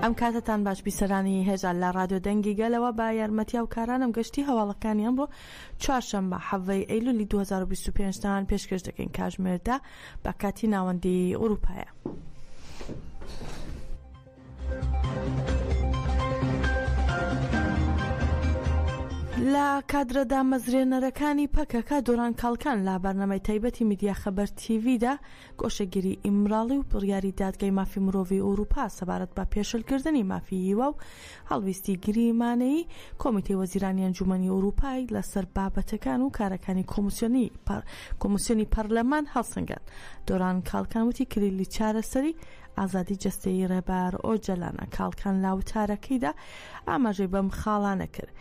ئەم کاتتان باش بیسەرانی هێژان لە ڕادیۆ دەنگی گەلەوە با یارمەتیا و کارانم گەشتی هەواڵەکانیان بۆ چوارشەممە 7 ئەیلولی 2025 تان پێشکەش دەکەین کاتژمێردا بە کاتی ناوەندی ئەوروپایە. لە کادرەدا مەزرێنەرەکانی پەکەکە دۆران کاڵکان لە بەرنامەی تایبەتی میدیا خەبەر تیڤیدا گۆشەگیری ئیمراڵی و بڕیاری دادگای مافی مرۆڤی ئەوروپا سەبارەت بە پێشەلکردنی مافی هیوا و هەڵویستی گریمانەیی کۆمیتەی وەزیرانی ئەنجومەنی ئەوروپای لەسەر بابەتەکان و کارەکانی کۆمیسیۆنی پەرلەمان هەڵسەنگان. دۆران کاڵکان وتی کلیلی چارەسەری ئازادی جەستەی ڕێبار ئۆجەلانە. کاڵکان لاوتارەکەیدا ئاماژەی بەم خاڵانە کرد.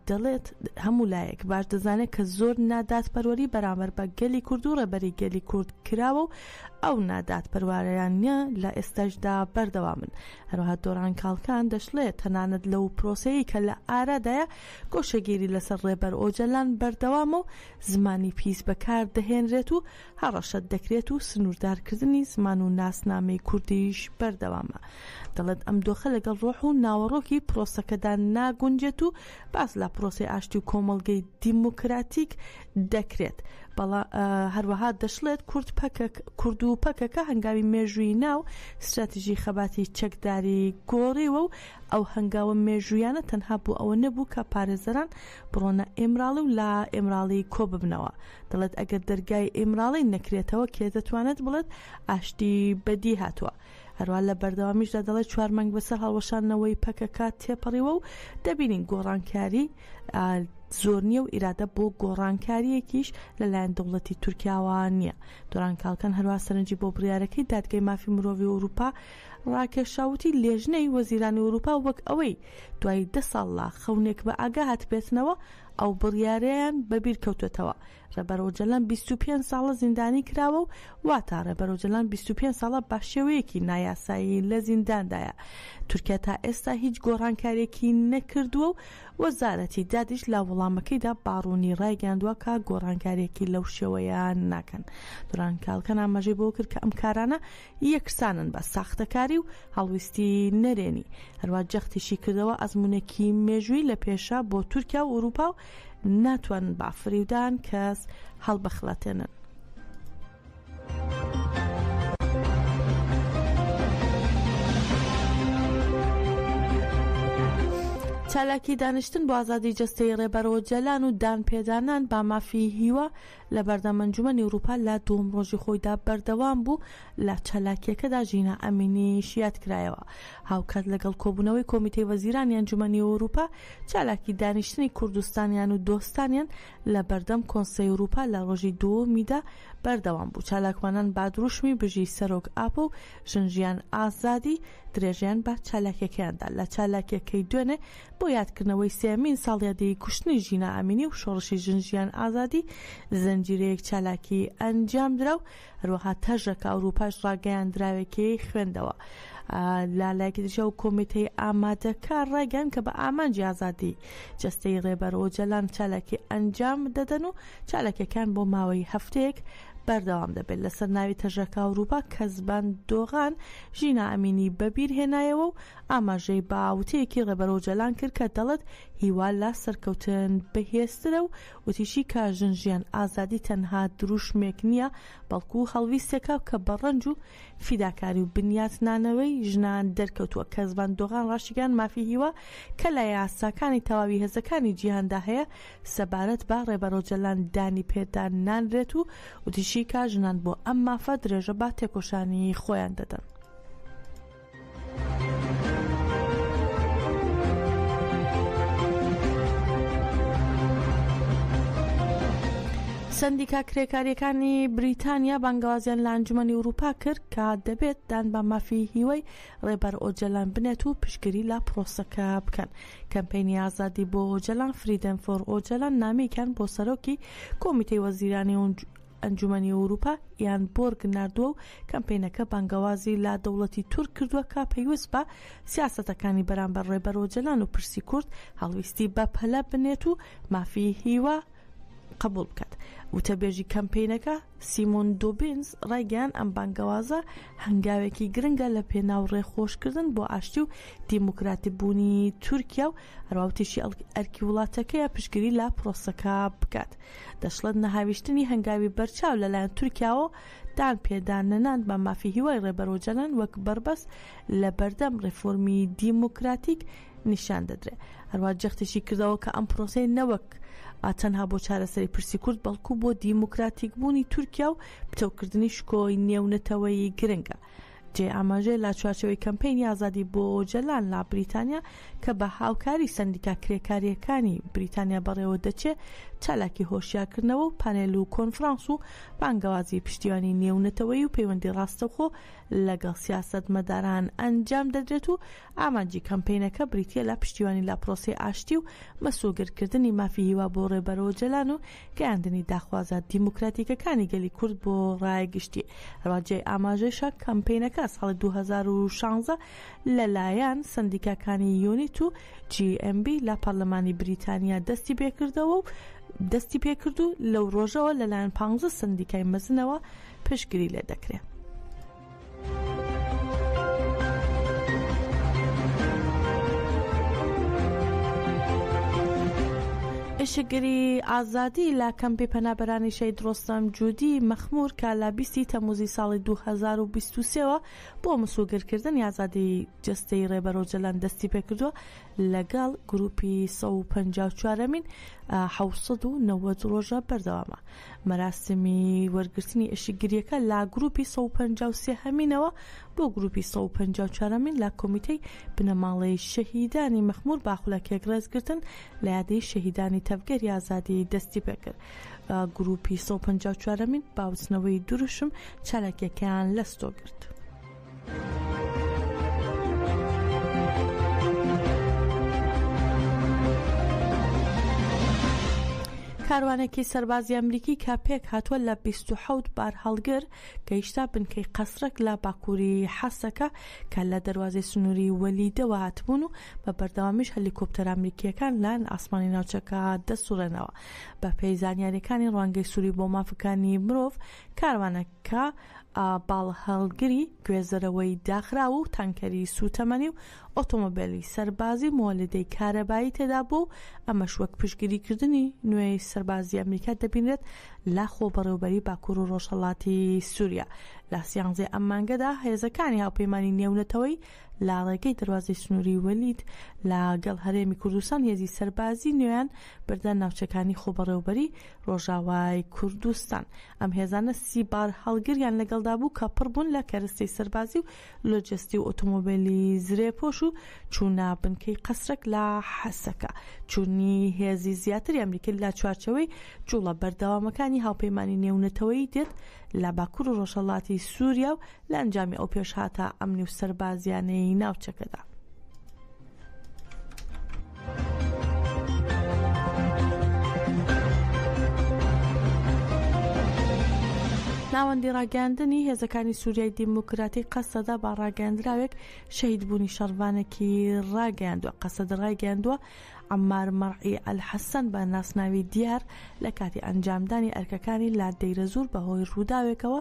دەڵێت هەموو لایەک باش دەزانێت کە زۆر ناداتپەروەری بەرامبەر بە گەلی کورد و ڕێبەری گەلی کورد کراوە و ئەو ناداتپەروەریانە لە ئێستاشدا بەردەوامن. هەروەها دۆران کاڵکان دەشڵێت تەنانەت لەو پرۆسەیە کە لە ئارادایە گۆشەگیری لەسەر ڕێبەر ئۆجەلان بەردەوامە و زمانی پیس بەکار دەهێنرێت و هەڕەشەت دەکرێت و سنووردارکردنی زمان و ناسنامەی کوردیش بەردەوامە. دەڵێت ئەم دۆخە لەگەڵ ڕۆح و ناوەڕۆکی پرۆسەکەدا ناگونجێت و باس لە پرۆسی ئاشتی و کۆمەڵگەی دیموکراتیک دەکرێت. هەروەها دەشڵێت کورد و پەکەکە هەنگاوی مێژووی ناو استراتیژی خەباتی چەکداری گۆڕیوە و ئەو هەنگاوە مێژوویانە تەنها بوو ئەوە نەبوو کە پارێزەران بڕۆنە ئێمراڵی و لە ئێمراڵی کۆ ببنەوە. دەڵێت ئەگەر دەرگای ئێمراڵی نەکرێتەوە کێ دەتوانێت بڵێت ئاشتی بەدی هاتووە. هەروە لە بەردەوامیشدا دەڵێت 4 مانگ بەسەر هەڵوەشانەوەی پەکەکە تێپەڕیوە و دەبینین گۆڕانکاری زۆر نییە و ئیرادە بۆ گۆڕانکاریەکیش لەلایەن دەوڵەتی تورکیاوە نییە. دۆران کاڵکان هەروە سەرنجی بۆ بڕیارەکەی دادگای مافی مرۆڤی ئەوروپا ڕاکێشاوتی لێژنەی وەزیرانی ئەوروپا وەک ئەوەی دوای 10 ساڵ لە خەونێک بە ئاگا هاتبێتنەوە ئەو بڕیارەیان بەبیر کەوتێتەوە. ڕێبەر ئۆجەلان 25 ساڵە زیندانی کراوە و واتە ڕێبەر ئۆجەلان 25 ساڵە بە شێوەیەکی نایاسایی لە زینداندایە. تورکیا تا ئێستا هیچ گۆڕانکارێکی نەکردووە و وەزارەتی دادیش لە وەڵامەکەیدا باڕوونی ڕایگەاندووە کە گۆڕانکارێکی لەو شێوەیە ناکەن. دۆران کاڵکان ئاماژەی بۆ کرد کە ئەم کارانە یەکسانن بە ساختەکاری و هەڵویستی نەرێنی. هەروە جەختیشی کردەوە ئەزمونێکی مێژووی لە پێشە بۆ تورکیا و ئەوروپا و ناتوانن با فریودان کەس هەڵبەخڵەتێنن. چالاکی دانیشتن بۆ ئازادی جەستەی ڕێبەر ئۆجەلان و دانپێدانان با مافی هیوا لە بەردەم ئەنجومەنی ئەوروپا لە دووەم ڕۆژی خۆیدا بەردەوام بوو. لە چالاکیەکەدا ژینە ئەمینی شیات کرایەوە. هاوکات لەگەڵ کۆبوونەوەی کۆمیتەی وەزیرانی ئەنجومەنی ئەوروپا چالاکی دانیشتنی کوردستانیان و دۆستانیان لە بەردەم کۆنسەی ئەوروپا لە ڕۆژی دووەمیدا بەردەوام بوو. چالاکوانان بادروشمی بژی سەرۆک ئاپە و ژنجیان ئازادی درێژیان بە چالاکیەکەیاندا. لە چالاکیەکەی دوێنێ بۆ یادکردنەوەی سێمین ساڵیادی کوشتنی ژینە ئامینی و شۆڕشی ژنجیان ئازادی زەنجیرەیەک چالاکی ئەنجام درا و هەروەها تەژەکە ئەوروپاش ڕاگەیاندراوێکی خوێندەوە. لالایەکی دیشە و کۆمیتەی ئامادەکار ڕایگەیاند کە بە ئامانجی ئازادی جەستەی ڕێبەر ئۆجەلان چالاکی ئەنجام دەدەن و چالاکیەکان بۆ ماوەی هەفتەیەک بەردەوام دەبێت. لەسەر ناوی تەژەکە ئەوروپا کەزبان دۆغان ژینە ئەمینی بەبیر هێنایەوە و ئاماژەی باوتەیەکی ڕێبەر ئۆجەلان کرد کە دەڵێت هیوا لە سەرکەوتن بەهێزترە و وتیشی کە ژنجیان ئازادی تەنها دروشمێک نییە بەڵکو هەڵویستێکە کە بە ڕەنج و فیداکاری و بنیاتنانەوەی ژنان دەرکەوتووە. کەزبان دۆغان ڕاشیگان مافی هیوا کە لە یاساکانی تەواوی هێزەکانی جیهاندا هەیە سەبارەت بە ڕێبەر ئۆجەلان دانی پێدان نانرێت و وتیشی کە ژنان بۆ ئەم مافە درێژە با تێکۆشانی خۆیان دەدەن. سندیکا کرێکاریەکانی بریتانیا بانگوازیان لە ئەنجومەنی ئەوروپا کرد کە دەبێت دان بە مافی هیوای ڕێبەر ئۆجەلان بنێت و پشتگیری لە پرۆسەکە بکەن. کەمپێنی ئازادی بۆ ئۆجەلان فریدەم فۆر ئۆجەلان نامەیەکیان بۆ سەرۆکی کۆمیتەی وەزیرانی ئەنجومەنی ئەوروپا یان بۆرگ ناردووە و کەمپێنەکە بانگەوازی لا دەوڵەتی تورک کردووە کە پێویست بە سیاسەتەکانی بەرامبەر ڕێبەر ئۆجەلان و پرسی کورد هەڵویستی بە پەلە بنێت و مافی هیوا قبول بکات. وتەبێژی کەمپینەکە سیمۆن دوبینز ڕایگەیان ئەم بانگەوازە هەنگاوێکی گرنگە لە پێناو ڕێخۆشکردن بۆ ئاشتی و دیموکراتی بوونی تورکیا و هەروەوتیشی ئەرکی وڵاتەکەیە پشتگیری لە پرۆسەکە بکات. دەشڵەت نەهاویشتنی هەنگاوی بەرچاو لەلایەن تورکیاوە دان پێدانەنان بە مافی هیوای ڕێبەرۆجەلان وەک بربەست لە بەردەم ڕێفۆرمی دیموکراتیک نیشان دەدرێت. هەروە جەختێکی کردەوە کە ئەم پرۆسەی نەوەک تەنها بۆ چارەسەری پرسی کورد بەڵکو بۆ دیموکراتیک بوونی تورکیا و بتەوکردنی شکۆی نێونەتەوەی گرنگە. جێ ئاماژەی لا چوارچەوەی کەمپینی ئازادی بۆ جەلان لا بریتانیا کە بە هاوکاری سەندیکا کرێکاریەکانی بریتانیا بەڕێوە دەچێت چالاکی هۆشیارکردنەوە و پانێل و کۆنفرانس و بانگەوازی پشتیوانی نێونەتەوەی و پەیوەندی ڕاستەوخۆ لەگەڵ سیاسەتمەداران ئەنجام دەدرێت و ئامانجی کەمپینەکە بریتیە لە پشتیوانی لا پرۆسی ئاشتی و مەسوگرکردنی مافی هیوا بۆ ڕێبەرەوە جەلان و گەیاندنی داخوازە دیموکراتیکەکانی گەلی کورد بۆ ڕایگشتی. هەروەجێ ئاماژەیشە کەمپینەکە ساڵی 2016 لەلایەن سندیکاکانی یونیت و GMB لە پەرلەمانی بریتانیا دەستی پێکرد و لەو ڕۆژەوە لەلایەن 15 سندیکای مەزنەوە پشتگیری لێ دەکرێت. ئێشەگەری ئازادی لە کەمپی پەنابەرانی شەید ڕۆستەم جودی مەخمور کە لە 20 تەموزی ساڵی 2023ەوە بۆ مسوگرکردنی ئازادی جستەی ڕێبەرۆجەلان دەستی پێکردووە لەگەڵ گروپی 154مین 790 ڕۆژە بەردەوامە. مەراسمی وەرگرتنی ئێشەگریەکە لە گروپی 153مینەوە بۆ گروپی 154مین لە کۆمیتەی بنەماڵی شەهیدانی مەخمور باخولەکێک ڕێزگرتن لە یادەی شەهیدانی تەفگەری ئازادی دەستی پێکرد. گروپی 154مین باوچنەوەی دروشم چالاکیەکەیان لەستۆ گرت. کاروانێکی سەربازی ئەمریکی کە پێک هاتووە لە 27 بار هەڵگر گەیشتا بنکەی قەسرێک لە باکووری حەسەکە کە لە دەروازەی سنووری وەلیدەوە هاتبوون و بە بەردەوامیش هەلیکۆپتەر ئەمریکیەکان لەن ئاسمانی ناوچەکە دەسوڕێنەوە. بە پێی زانیاریەکانی ڕوانگەی سووری بۆ مافەکانی مرۆڤ کاروانەکە باڵ هەڵگری گوێزەرەوەی داخرا و تانکەری سوتەمەنی و ئۆتۆمۆبیلی سەربازی مۆلدەی کارەبایی تێدا بوو. ئەمەش وەک پشتگیریکردنی نوێی سەربازی ئەمریکا دەبینێت لا خۆ بەڕێوبەری باکوور و ڕۆژهەڵاتی سووریا. لە سیانزەی ئەم مانگەدا هێزەکانی هاوپەیمانی نێونەتەوەی لا ڕێگەی دەروازەی سنووری وەلید لەگەڵ هەرێمی کوردستان هێزی سەربازی نوێیان بردە ناوچەکانی خۆ بەڕێوبەری ڕۆژاوای کوردستان. ئەم هێزانە 30 بار هەڵگریان لەگەڵدا بوو کە پڕ بوون لە کەرەستەی سەربازی و لۆجستی و ئۆتۆمۆبیلی زرێپۆش و چوونە بنکەی قەسرێک لە حەسەکە. چوونی هێزی زیاتری ئەمریکی لە چوارچەوەی جوڵە بەردەوامەکانی هاوپەیمانی نێونەتەوەی دێت لە باکوور و ڕۆژهەڵاتی سووریا و لە ئەنجامی ئەو پێشهاتە ئەمنی و سەربازیانەی ناوچەکەدا. ناوەندی ڕاگەاندنی هێزەکانی سووریای دیموکراتی قەسەدا با ڕاگەاندراوێک شەهید بوونی شەڕوانێکی ڕاگەاندووە. قەسەد ڕاگەاندووە عەمار مەرعی ئەلحەسەن بە ناسناوی دیار لە کاتی ئەنجامدانی ئەرکەکانی لا دەیرەزوور بەهۆی ڕووداوێکەوە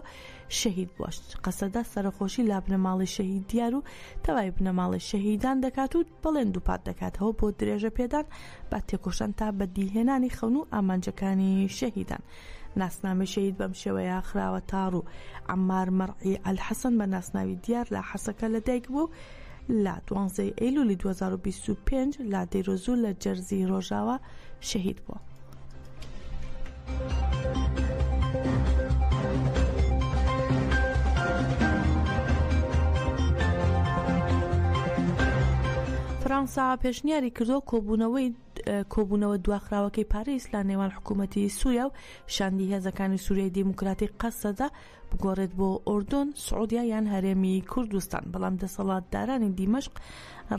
شەهید بووە. قەسەدا سەرخۆشی لا بنەماڵی شەهید دیار و تەوای بنەماڵی شەهیدان دەکات و بەڵێن دووپات دەکاتەوە بۆ درێژە پێدان با تێکۆشان تا بەدیهێنانی خەون و ئامانجەکانی شەهیدان. ناسنامەی شەهید بەم شێوەیە خراوە تاڕوو. عەمار مەرعی ئەلحەسەن بە ناسناوی دیار لە حەسەکە لەدایک بوو لا 12 ئەیلولی 2025 لا دەیرەزوور لە جەرزی ڕۆژاوە شەهید بووە. فەرەنسا پێشنیاری کردو کۆبوونەوە دواخراوەکەی پاریس لە نێوان حکوومەتی سووریا و شاندی هێزەکانی سووریای دیموکراتی قەسەدا بگۆڕێت بۆ ئۆردۆن، سعودیا یان هەرێمی کوردستان. بەڵام دەسەڵاتدارانی دیمەشق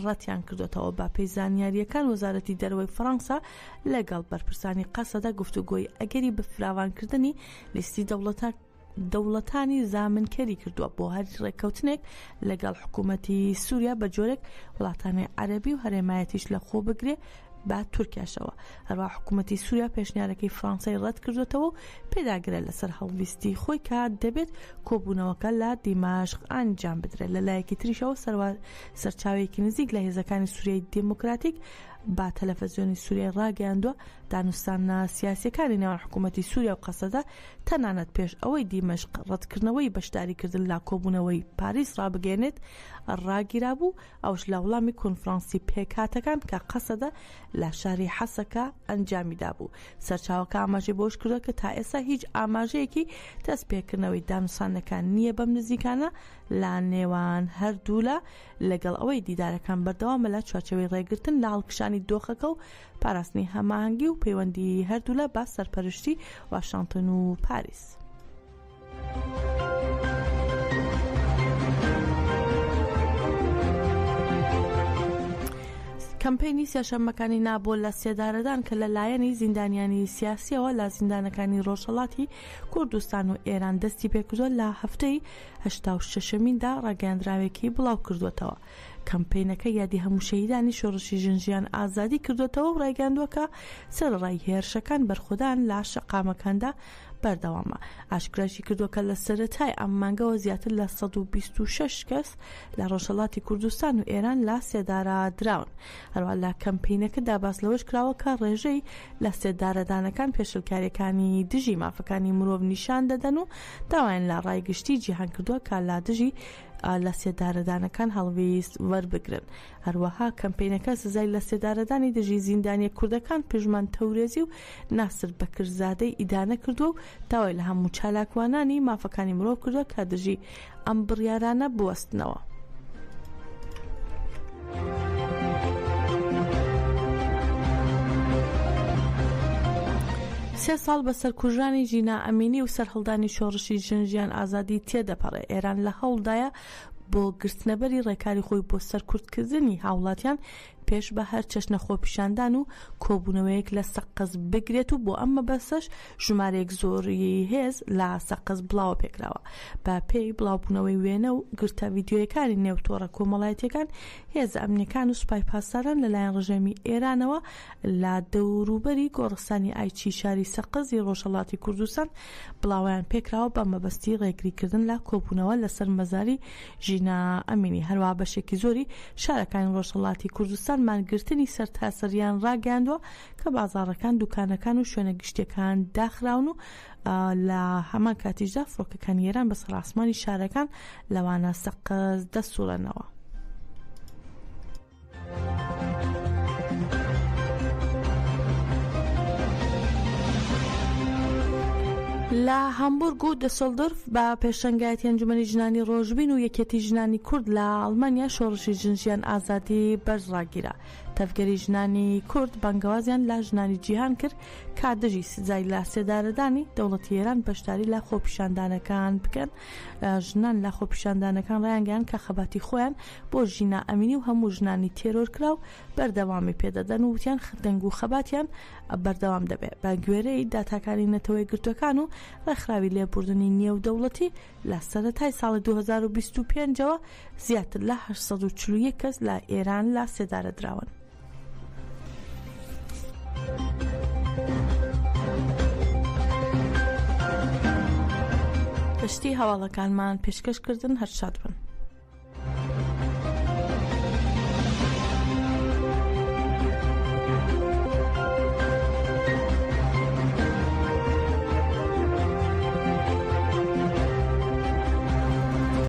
ڕەتیان کردوێتەوە. بە پێی زانیاریەکان وەزارەتی دەرەوەی فەرەنسا لەگەڵ بەرپرسانی قەسەدا گفتوگۆی ئەگەری بە فراوانکردنی لیستی دەوڵەتانی زامنکەری کردووە بۆ هەر ڕێککەوتنێک لەگەڵ حکوومەتی سووریا بە جۆرێک وڵاتانی عەرەبی و هەرێمایەتیش لە خۆ بگرێ بە تورکیاشەوە. هەروە حکوومەتی سووریا پێشنیارەکەی فرانسای ڕەت کردوێتەوە و پێداگرێت لەسەر هەڵویستی خۆی کە دەبێت کۆبوونەوەکە لە دیماشق ئەنجام بدرێت. لەلایەکی تریشەوە سەرچاوەیەکی نزیک لە هێزەکانی سووریای دموکراتیک با تەلەڤیزیۆنی سووریای ڕاگەیاندووە دانوستانە سیاسیەکانی نێوان حکوومەتی سووریا و قەسەدا تەنانەت پێش ئەوەی دیمەشق ڕەتکردنەوەی بەشداریکردن لە کۆبوونەوەی پاریس ڕابگەێنێت ڕاگیرا بوو، ئەوش لە وەڵامی کۆنفرانسی پێکهاتەکان کە قەسەدا لە شاری حەسەکە ئەنجامیدا بوو. سەرچاوەکە ئاماژەی بۆش کردووە کە تا ئێستا هیچ ئاماژەیەکی دەستپێکردنەوەی دانوستانەکان نییە بەم نزیکانە لە نێوان هەردوولا لەگەڵ ئەوەی دیدارەکان بەردەوامە لە چوارچەوەی ڕێگرتن لە هەڵکشانی دۆخەکە و پاراستنی هەماهەنگی و پەیوەندی هەردوولا بە سەرپەرشتی واشنگتن و پاریس. کەمپەینی سێشەممەکانی نابۆ لە سێدارەدان کە لە لایەنی زیندانیانی سیاسیەوە لە زیندانەکانی ڕۆژهەڵاتی کوردستان و ئێران دەستی پێکردووە لە هەفتەی 86میندا ڕاگەیاندراوێکی بڵاو کردوێتەوە. کەمپەینەکە یادی هەموو شەهیدانی شۆڕشی ژنجیان ئازادی کردوێتەوە و ڕایگەاندووە کە سەرڕای هێرشەکان بەرخودان لە شەقامەکاندا بەردەوامە. ئاشکراشی کردووە کە لە سەرەتای ئەم مانگەوە زیاتر لە 126 کەس لە ڕۆژهەڵاتی کوردستان و ئێران لە سێدارە دراون. هەروە لە کەمپەینەکەدا باس لەوەش کراوە کە ڕێژەی لە سێدارەدانەکان پێشلکاریەکانی دژی مافەکانی مرۆڤ نیشان دەدەن و داوایان لە ڕایگشتی جیهان کردووە کە لە دژی لە سێدارەدانەکان هەڵویست وەربگرن. هەروەها کەمپەینەکە سزای لە سێدارەدانی دژی زیندانیە کوردەکان پژمان تەورێزی و ناسر بەکرزادەی ئیدانە کردووە و داوای لە هەموو چالاکوانانی مافەکانی مرۆڤ کردووە کە دژی ئەم بڕیارانە بوەستنەوە. سێ ساڵ بە سەرکوژانی ژینا ئەمینی و سەرهەڵدانی شۆڕشی ژنجیان ئازادی تێدەپەڕێ. ئێران لە هەوڵدایە بۆ گرتنەبەری ڕێکاری خۆی بۆ سەرکوردکردنی هاوڵاتیان پێش بە هەر چەشنە خۆپیشاندان و کۆبوونەوەیەک لە سەقز بگرێت و بۆ ئەمە بەسەش ژمارەیەک زۆری هێز لە سەقز بڵاوە پێکراوە. بە پێی بڵاوبوونەوەی وێنە و گرتە ڤیدیۆیەکانی نێوتۆڕە کۆمەڵایەتیەکان هێز ئەمنیەکان و سوپای پاسداران لەلایەن ڕژێمی ئێرانەوە لە دەوروبەری گۆڕستانی ئایچی شاری سەقزی ڕۆژهەڵاتی کوردستان بڵاویان پێکراوە بە مەبەستی ڕێگریکردن لە کۆبوونەوە لەسەر مەزاری ژینا ئەمینی. هەروە بەشێکی زۆری شارەکانی ڕۆژهەڵاتی کوردستان مانگرتنی سەرتاسەریان ڕاگەاندووە کە بازاڕەکان، دوکانەکان و شوێنە گشتیەکان داخراون و لە هەمان کاتیشدا فڕۆکەکانی ئێران بەسەر ئاسمانی شارەکان لەوانە سەقز دەسوڵەنەوە. لە هەمبورگ و دەسۆلدۆرف بە پێشەنگایەتی ئەنجومەنی ژنانی ڕۆژبین و یەکێتی ژنانی کورد لە ئەڵمانیا شۆڕشی ژنجیان ئازادی بەرزڕاگیرە. تەفگەری ژنانی کورد بانگەوازیان لە ژنانی جیهان کرد کە دژی سزای لە سێدارەدانی دەوڵەتی ئێران بەشداری لە خۆپیشاندانەکان بکەن. ژنان لە خۆپیشاندانەکان ڕایانگەیان کە خەباتی خۆیان بۆ ژینا ئەمینی و هەموو ژنانی تێرۆر کراو بەردەوامی پێدەدەن و وتیان دەنگ و خەباتیان بەردەوام دەبێت. بە گوێرەی داتاکانی نەتەوەی گرتوەکان و ڕێکخراوی لێبوردنی نێودەوڵەتی لە سەرەتای ساڵی 2025ەوە زیاتر لە 841 کەس لە ئێران لە سێدارە دراون. گشتی هەواڵەکانمان پێشکەشکردن. هەر شاد بن.